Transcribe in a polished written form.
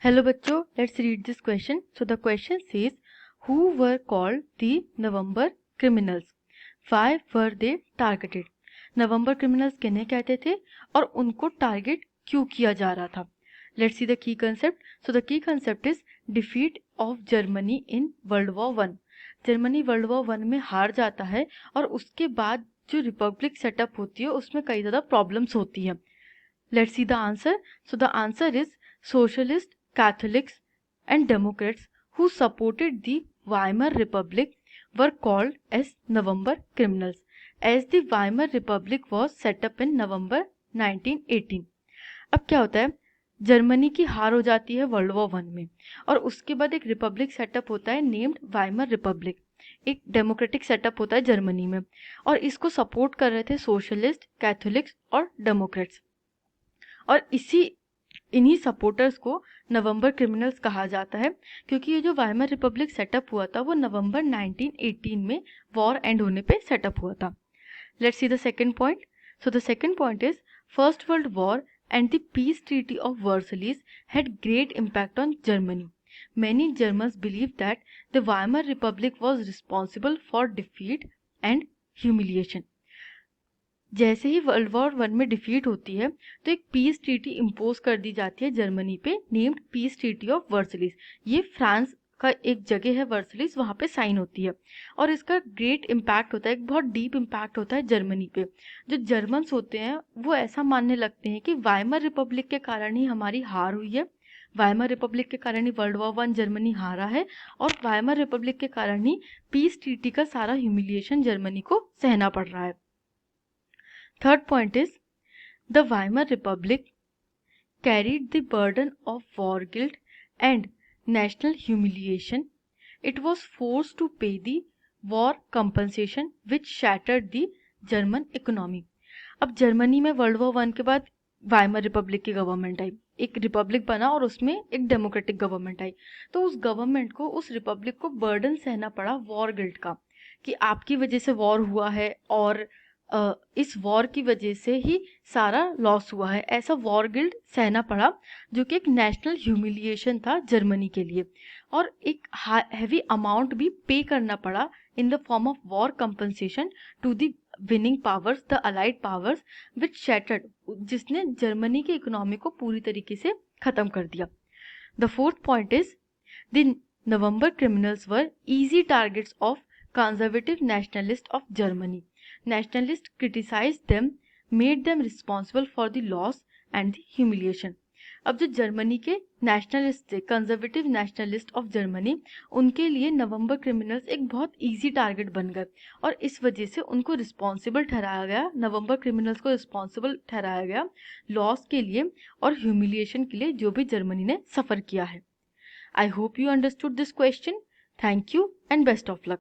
Hello बच्चों, let's read this question. So the question says, who were called the November criminals? Why were they targeted? November criminals किन्हें कहते थे और उनको target क्यों किया जा रहा था? Let's see the key concept. So the key concept is defeat of Germany in World War I. Germany world war 1 में हार जाता है और उसके बाद जो रिपब्लिक सेटअप होती है उसमें कई ज़्यादा प्रॉब्लम्स होती हैं. Let's see the answer. So the answer is socialist, Catholics and Democrats who supported the Weimar Republic were called as November criminals, as the Weimar Republic was set up in November 1918. अब क्या होता है, Germany की हार हो जाती है world war 1 में और उसके बाद एक रिपब्लिक सेटअप होता है नेम्ड वाइमर रिपब्लिक. एक डेमोक्रेटिक सेटअप होता है जर्मनी में और इसको सपोर्ट कर रहे थे सोशलिस्ट, कैथोलिक्स और डेमोक्रेट्स. और इन्हीं सपोर्टर्स को नवंबर क्रिमिनल्स कहा जाता है क्योंकि ये जो वाइमर रिपब्लिक सेटअप हुआ था वो नवंबर 1918 में वॉर एंड होने पे सेटअप हुआ था. Let's see the second point. So the second point is first world war and the peace treaty of Versailles had great impact on Germany. Many Germans believed that the Weimar Republic was responsible for defeat and humiliation. जैसे ही world war 1 में defeat होती है तो एक peace treaty impose कर दी जाती है Germany पे named peace treaty of Versailles. ये फ्रांस का एक जगह है वर्सलिस, वहाँ पे साइन होती है और इसका ग्रेट इम्पैक्ट होता है, एक बहुत डीप इम्पैक्ट होता है जर्मनी पे. जो जर्मन्स होते हैं वो ऐसा मानने लगते हैं कि वाइमर रिपब्लिक के कारण ही हमारी हार हुई है, वाइमर रिपब्लिक के कारण ही वर्ल्ड वॉर 1 जर्मनी हारा है और वाइमर रिपब्लिक के कारण ही पीस ट्रीटी का सारा ह्यूमिलिएशन जर्मनी को सहना पड़ रहा है. Third point is, the Weimar Republic carried the burden of war guilt and national humiliation. It was forced to pay the war compensation which shattered the German economy. अब Germany में world war 1 के बाद Weimar Republic की government आई, एक Republic बना और उसमें एक डेमोक्रेटिक गवर्नमेंट आई. तो उस गवर्नमेंट को, उस रिपब्लिक को बर्डन सहना पड़ा वॉर गिल्ट का कि आपकी वजह से वॉर हुआ है और इस वॉर की वजह से ही सारा लॉस हुआ है. ऐसा वॉर गिल्ट सहना पड़ा जो कि एक नेशनल ह्यूमिलिएशन था जर्मनी के लिए और एक हैवी अमाउंट भी पे करना पड़ा in the form of war compensation to the winning powers, the allied powers which shattered, जिसने जर्मनी की इकोनॉमी को पूरी तरीके से खत्म कर दिया. The fourth point is the November criminals were easy targets of conservative nationalists of Germany. Nationalists criticized them, made them responsible for the loss and the humiliation. अब जो जर्मनी के नेशनलिस्ट थे, कंजर्वेटिव नेशनलिस्ट ऑफ जर्मनी, उनके लिए नवंबर criminals एक बहुत easy target बन गए और इस वजह से उनको रिस्पॉन्सिबल ठहराया गया, नवंबर क्रिमिनल्स को रिस्पॉन्सिबल ठहराया गया लॉस के लिए और ह्यूमिलिएशन के लिए जो भी जर्मनी ने सफ़र किया है. I hope you understood this question. Thank you and best of luck.